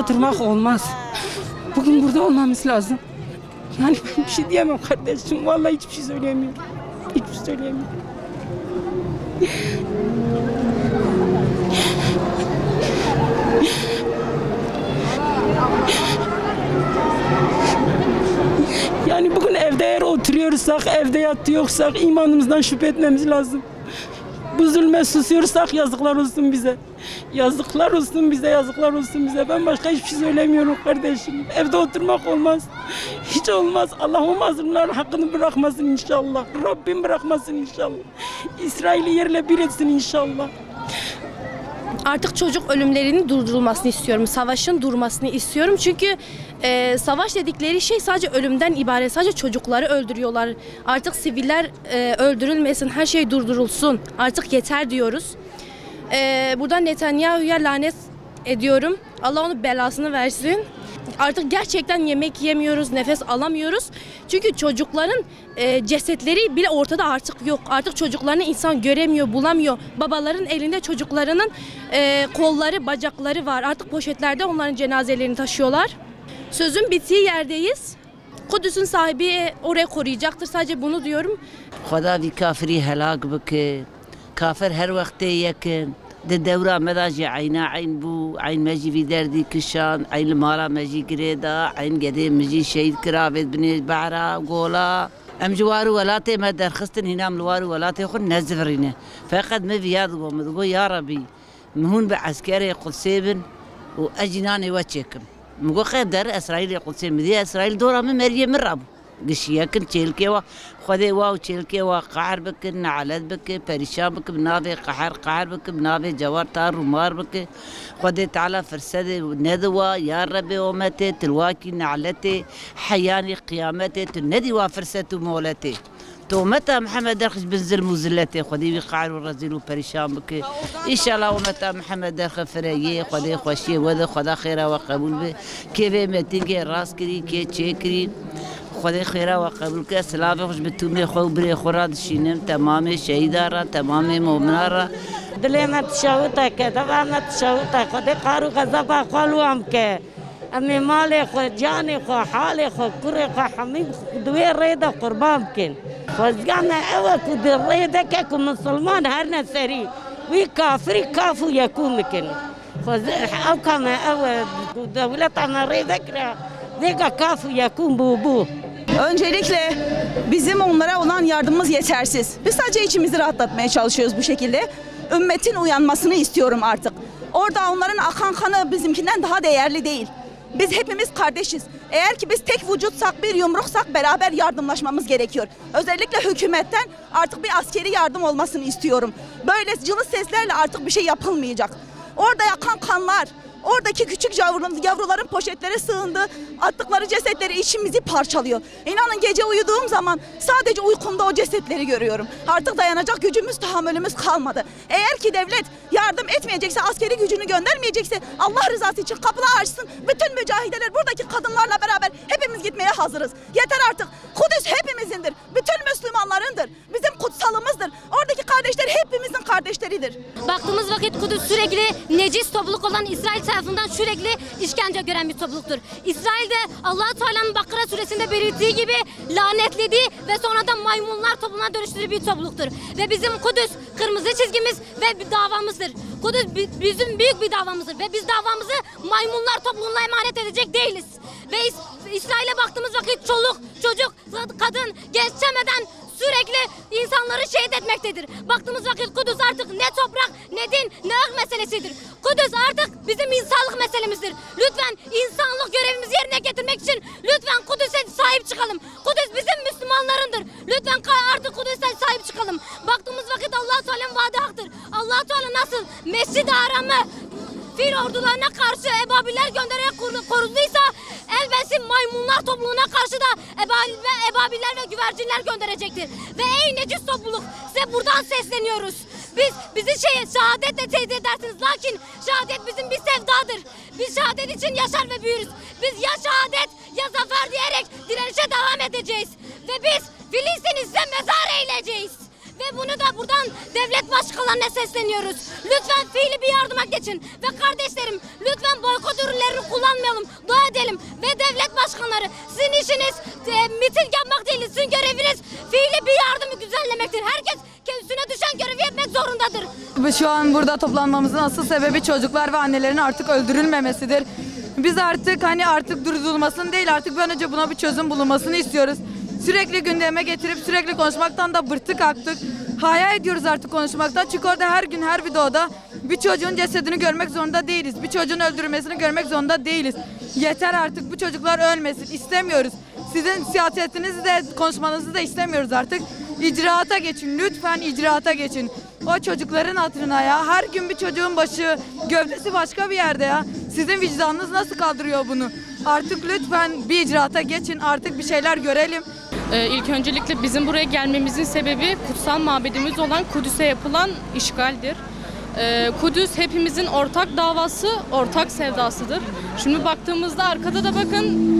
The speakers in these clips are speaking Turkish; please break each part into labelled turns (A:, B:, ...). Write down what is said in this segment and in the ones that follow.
A: oturmak olmaz. Bugün burada olmamız lazım. Yani ben bir şey diyemem kardeşim. Vallahi hiçbir şey söyleyemiyorum. Hiçbir şey söyleyemiyorum. Yani bugün evde eğer oturuyorsak, evde yatıyorsak imanımızdan şüphe etmemiz lazım. Bu zulme susuyorsak yazıklar olsun bize. Yazıklar olsun bize, yazıklar olsun bize. Ben başka hiçbir şey söylemiyorum kardeşim. Evde oturmak olmaz. Hiç olmaz. Allah o mazlumların hakkını bırakmasın inşallah. Rabbim bırakmasın inşallah. İsrail'i yerle bir etsin inşallah.
B: Artık çocuk ölümlerinin durdurulmasını istiyorum. Savaşın durmasını istiyorum. Çünkü savaş dedikleri şey sadece ölümden ibaret. Sadece çocukları öldürüyorlar. Artık siviller öldürülmesin. Her şey durdurulsun. Artık yeter diyoruz. Buradan Netanyahu'ya lanet ediyorum. Allah onun belasını versin. Artık gerçekten yemek yemiyoruz, nefes alamıyoruz. Çünkü çocukların cesetleri bile ortada artık yok. Artık çocuklarını insan göremiyor, bulamıyor. Babaların elinde çocuklarının kolları, bacakları var. Artık poşetlerde onların cenazelerini taşıyorlar. Sözün bittiği yerdeyiz. Kudüs'ün sahibi orayı koruyacaktır. Sadece bunu diyorum.
C: Khuda vi kafiri helak bike. Kafir her vakte yekin. De devra medaji ayna ayn bu ayn meji vi derdi kişan ayn mala meji gireda ayn gede meji şehit kiravet bini bahra gola ام جوارو ولاته ما درخستن هنا ملوارو ولاته خو نزفرينه فقد ما في ياد قوم تقول يا ربي مهون بعسكري قدسيبن واجناني وجهكم مقو خيب دار اسرائيل قدسي مدي اسرائيل دورا من مريم مراب قشيكن تشيلكيوا خذي واو تشيلكيوا قعر بك نعلد بك بريشان بك بنافي قعر بك بنافي جوار تار ومار بك خذي تعالى فرسد ندوا يا ربي ومتي تلواكي نعلتي حياني قيامتي تندي وفرسته مولتي تو متى محمد درخش بنزل مزلتي خذي قعر ورزيل وبريشان بك ان شاء الله ومتى محمد درخ فريه خذي خوشي وذا خذا خيره وقبول به كيف متيجي راس كري كي تشكري خدای خیره و قبول که سلام خوش به تو می خو بری خوراد شینم تمام شهیدارا تمام مؤمنارا
D: دلنا تشاوتا که دوانا تشاوتا خدای قارو غضب خالو هم که امی مال خو جان خو حال خو کور خو حمید دوی رید قربان کن خزگانا اول کو در رید که کو مسلمان هر نسری وی کافری کافو یکون کن خز او کما اول دولتنا رید کرا دیگه کافو یکون بو
E: Öncelikle bizim onlara olan yardımımız yetersiz. Biz sadece içimizi rahatlatmaya çalışıyoruz bu şekilde. Ümmetin uyanmasını istiyorum artık. Orada onların akan kanı bizimkinden daha değerli değil. Biz hepimiz kardeşiz. Eğer ki biz tek vücutsak, bir yumruksak beraber yardımlaşmamız gerekiyor. Özellikle hükümetten artık bir askeri yardım olmasını istiyorum. Böyle cılız seslerle artık bir şey yapılmayacak. Orada yakan kanlar, oradaki küçük yavruların poşetlere sığındı, attıkları cesetleri içimizi parçalıyor. İnanın gece uyuduğum zaman sadece uykumda o cesetleri görüyorum. Artık dayanacak gücümüz, tahammülümüz kalmadı. Eğer ki devlet yardım etmeyecekse, askeri gücünü göndermeyecekse Allah rızası için kapılar açsın. Bütün mücahideler buradaki kadınlarla beraber hepimiz gitmeye hazırız. Yeter artık. Kudüs hepimizindir. Bütün Müslümanlarındır. Bizim kutsalımızdır. Oradaki kardeşler hepimizin kardeşleridir.
F: Baktığımız vakit Kudüs sürekli necis topluluk olan İsrail tarafından sürekli işkence gören bir topluluktur. İsrail'de Allah-u Teala'nın Bakara suresinde belirttiği gibi lanetlediği ve sonradan maymunlar topluluğuna dönüştürdüğü bir topluluktur. Ve bizim Kudüs kırmızı çizgimiz ve bir davamızdır. Kudüs bizim büyük bir davamızdır ve biz davamızı maymunlar topluluğuna emanet edecek değiliz. Ve İsrail'e baktığımız vakit çoluk, çocuk, kadın, genç demeden sürekli insanları şehit etmektedir. Baktığımız vakit Kudüs artık ne toprak, ne din, ne ırk meselesidir. Kudüs artık bizim insanlık meselemizdir. Lütfen insanlık görevimizi yerine getirmek için lütfen Kudüs'e sahip çıkalım. Kudüs bizim Müslümanlarındır. Lütfen artık Kudüs'e sahip çıkalım. Baktığımız vakit Allah-u Teala'nın vaadi haktır. Allah-u Teala nasıl Mescid-i Haram'ı fil ordularına karşı ebabiller göndererek koruduysa elbette maymunlar topluluğuna karşı da ebabiller ve güvercinler gönderecektir. Ve ey necis topluluk, size buradan sesleniyoruz. Bizi şehadetle teyit edersiniz. Lakin şehadet bizim bir sevdadır. Biz şehadet için yaşar ve büyürüz. Biz ya şehadet ya zafer diyerek direnişe devam edeceğiz. Ve biz Filistin'i size mezar eyleyeceğiz. Ve Ve bunu da buradan devlet başkanlarına sesleniyoruz. Lütfen fiili bir yardıma geçin. Ve kardeşlerim lütfen boykot ürünlerini kullanmayalım. Dua edelim. Ve devlet başkanları sizin işiniz miting yapmak değil. Sizin göreviniz fiili bir yardımı düzenlemektir. Herkes kendisine düşen görevi yapmak zorundadır.
G: Şu an burada toplanmamızın asıl sebebi çocuklar ve annelerin artık öldürülmemesidir. Biz artık artık durdurulmasını değil, artık bir an önce buna bir çözüm bulunmasını istiyoruz. Sürekli gündeme getirip sürekli konuşmaktan da bıktık aktık. Hayal ediyoruz artık konuşmaktan, çünkü orada her gün her videoda bir çocuğun cesedini görmek zorunda değiliz. Bir çocuğun öldürülmesini görmek zorunda değiliz. Yeter artık, bu çocuklar ölmesin, istemiyoruz. Sizin siyasetinizi de konuşmanızı da istemiyoruz artık. İcraata geçin, lütfen icraata geçin. O çocukların hatırına ya. Her gün bir çocuğun başı, gövdesi başka bir yerde ya. Sizin vicdanınız nasıl kaldırıyor bunu? Artık lütfen bir icraata geçin, artık bir şeyler görelim.
H: İlk öncelikle bizim buraya gelmemizin sebebi kutsal mabedimiz olan Kudüs'e yapılan işgaldir. Kudüs hepimizin ortak davası, ortak sevdasıdır. Şimdi baktığımızda arkada da bakın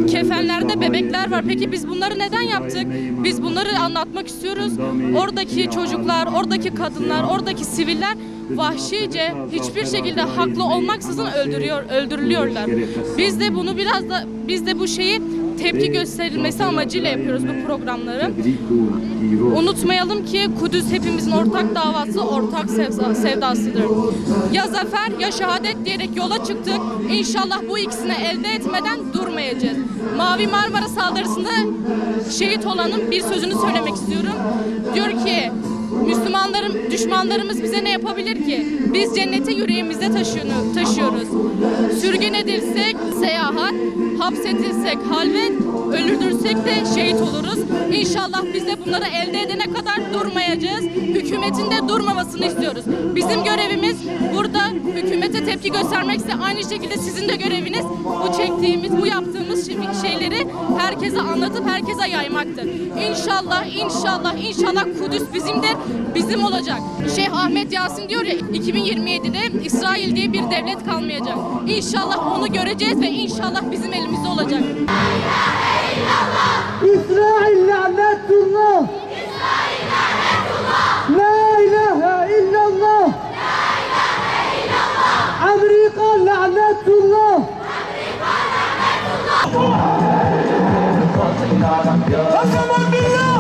H: kefenlerde bebekler var. Peki biz bunları neden yaptık? Biz bunları anlatmak istiyoruz. Oradaki çocuklar, oradaki kadınlar, oradaki siviller vahşice hiçbir şekilde haklı olmaksızın öldürülüyorlar. Biz de bunu biz de bu şeyi tepki gösterilmesi amacıyla yapıyoruz bu programları. Unutmayalım ki Kudüs hepimizin ortak davası, ortak sevdasıdır. Ya zafer ya şehadet diyerek yola çıktık. İnşallah bu ikisini elde etmeden durmayacağız. Mavi Marmara saldırısında şehit olanın bir sözünü söylemek istiyorum. Diyor ki düşmanlarımız bize ne yapabilir ki? Biz cenneti yüreğimizde taşıyoruz. Sürgün edilsek seyahat, hapsedilsek halvet, öldürülsek de şehit oluruz. İnşallah biz de bunları elde edene kadar durmayacağız. Hükümetin de durmamasını istiyoruz. Bizim görevimiz burada hükümete tepki göstermekse aynı şekilde sizin de göreviniz bu yaptığımız şeyleri herkese anlatıp herkese yaymaktır. İnşallah Kudüs bizim olacak. Şeyh Ahmet Yasin diyor ya 2027'de İsrail diye bir devlet kalmayacak. İnşallah onu göreceğiz ve inşallah bizim elimizde olacak.
I: İsrail lanetullah. La ilahe illallah. Amerika lanetullah. Kasaman billah.